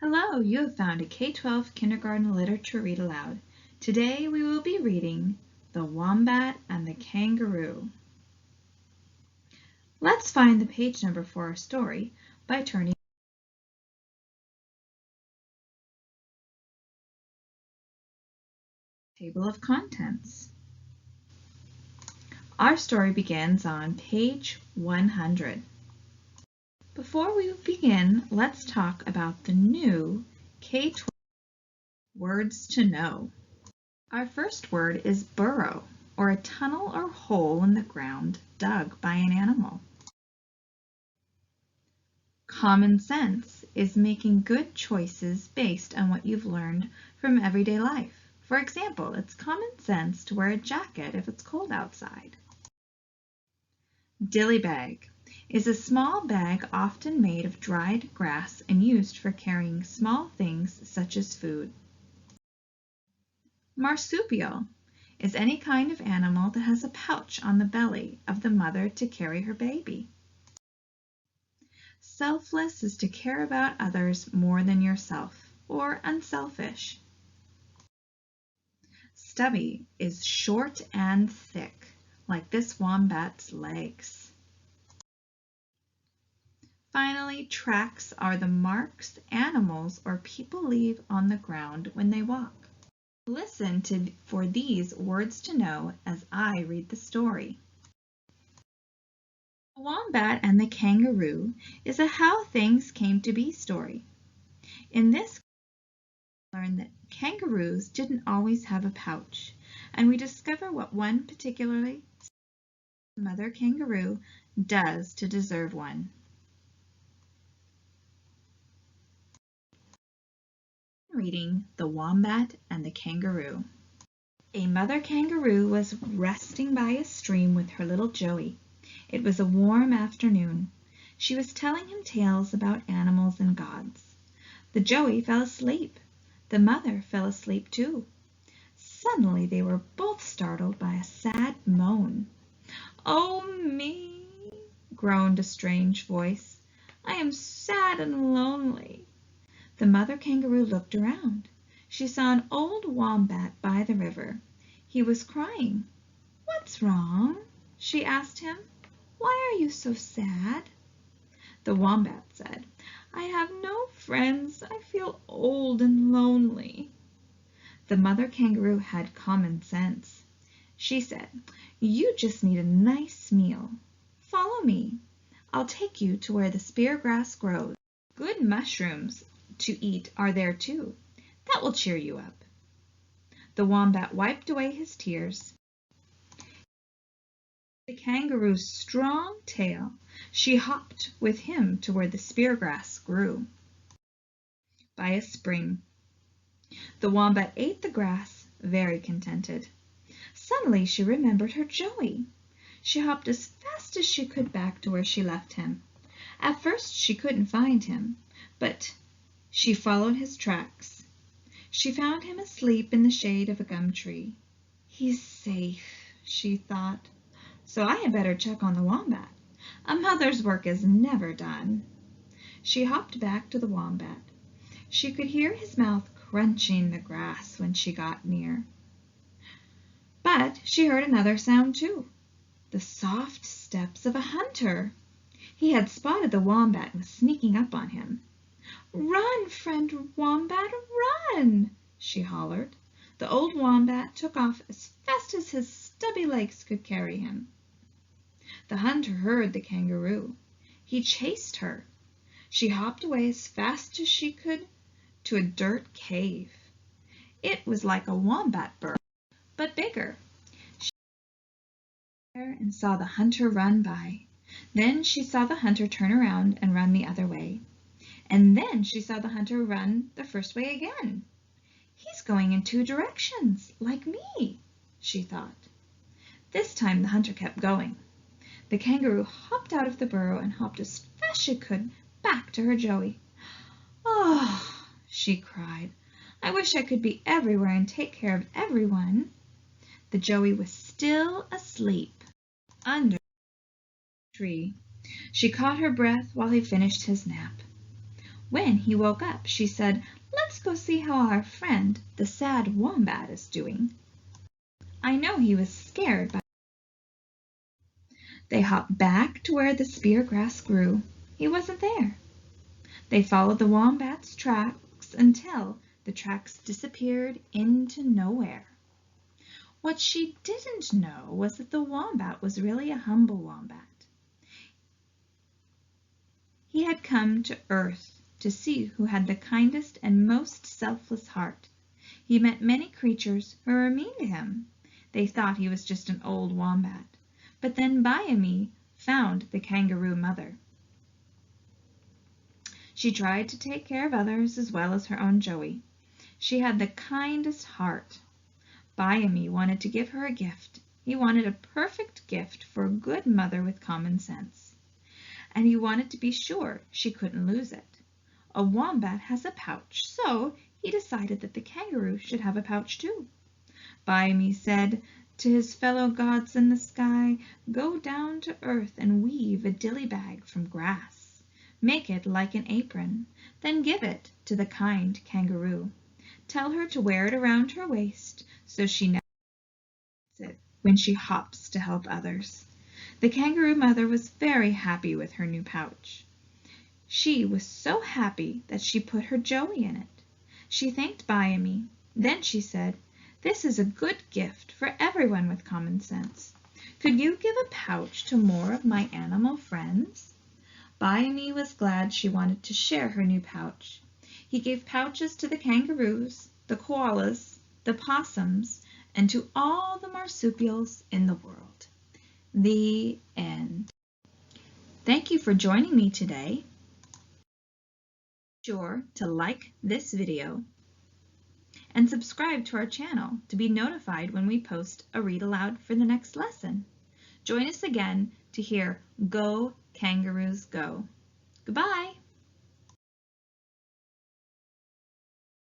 Hello, you have found a K12 Kindergarten Literature Read Aloud. Today we will be reading The Wombat and the Kangaroo. Let's find the page number for our story by turning to the table of contents. Our story begins on page 100. Before we begin, let's talk about the new K12 Words to Know. Our first word is burrow, or a tunnel or hole in the ground dug by an animal. Common sense is making good choices based on what you've learned from everyday life. For example, it's common sense to wear a jacket if it's cold outside. Dilly bag is a small bag often made of dried grass and used for carrying small things such as food. Marsupial is any kind of animal that has a pouch on the belly of the mother to carry her baby. Selfless is to care about others more than yourself, or unselfish. Stubby is short and thick, like this wombat's legs. Finally, tracks are the marks animals or people leave on the ground when they walk. Listen for these words to know as I read the story. The Wombat and the Kangaroo is a how things came to be story. In this, we learn that kangaroos didn't always have a pouch, and we discover what one particularly mother kangaroo does to deserve one. Reading The Wombat and the Kangaroo. A mother kangaroo was resting by a stream with her little Joey. It was a warm afternoon. She was telling him tales about animals and gods. The Joey fell asleep. The mother fell asleep too. Suddenly they were both startled by a sad moan. "Oh me," groaned a strange voice. "I am sad and lonely." The mother kangaroo looked around. She saw an old wombat by the river. He was crying. "What's wrong?" she asked him. "Why are you so sad?" The wombat said, "I have no friends. I feel old and lonely." The mother kangaroo had common sense. She said, "You just need a nice meal. Follow me. I'll take you to where the spear grass grows. Good mushrooms to eat are there too. That will cheer you up." The wombat wiped away his tears. The kangaroo's strong tail, she hopped with him to where the spear grass grew by a spring. The wombat ate the grass, very contented. Suddenly she remembered her Joey. She hopped as fast as she could back to where she left him. At first she couldn't find him, but she followed his tracks. She found him asleep in the shade of a gum tree. "He's safe," she thought, "so I had better check on the wombat. A mother's work is never done." She hopped back to the wombat. She could hear his mouth crunching the grass when she got near. But she heard another sound too, the soft steps of a hunter. He had spotted the wombat and was sneaking up on him. "Run, friend wombat, run!" she hollered. The old wombat took off as fast as his stubby legs could carry him. The hunter heard the kangaroo. He chased her. She hopped away as fast as she could to a dirt cave. It was like a wombat burrow, but bigger. She sat there and saw the hunter run by. Then she saw the hunter turn around and run the other way. And then she saw the hunter run the first way again. "He's going in two directions, like me," she thought. This time the hunter kept going. The kangaroo hopped out of the burrow and hopped as fast as she could back to her Joey. "Oh," she cried, "I wish I could be everywhere and take care of everyone." The Joey was still asleep under the tree. She caught her breath while he finished his nap. When he woke up, she said, "Let's go see how our friend, the sad wombat, is doing." I know he was scared. They hopped back to where the spear grass grew. He wasn't there. They followed the wombat's tracks until the tracks disappeared into nowhere. What she didn't know was that the wombat was really a humble wombat. He had come to earth to see who had the kindest and most selfless heart. He met many creatures who were mean to him. They thought he was just an old wombat. But then Bayami found the kangaroo mother. She tried to take care of others as well as her own Joey. She had the kindest heart. Bayami wanted to give her a gift. He wanted a perfect gift for a good mother with common sense. And he wanted to be sure she couldn't lose it. A wombat has a pouch, so he decided that the kangaroo should have a pouch too. Bayami said to his fellow gods in the sky, "Go down to earth and weave a dilly bag from grass. Make it like an apron, then give it to the kind kangaroo. Tell her to wear it around her waist so she never forgets it when she hops to help others." The kangaroo mother was very happy with her new pouch. She was so happy that she put her Joey in it. She thanked Bayami. Then she said, "This is a good gift for everyone with common sense. Could you give a pouch to more of my animal friends?" Bayami was glad she wanted to share her new pouch. He gave pouches to the kangaroos, the koalas, the possums, and to all the marsupials in the world. The end. Thank you for joining me today. Be sure to like this video and subscribe to our channel to be notified when we post a read aloud for the next lesson. Join us again to hear Go Kangaroos Go. Goodbye.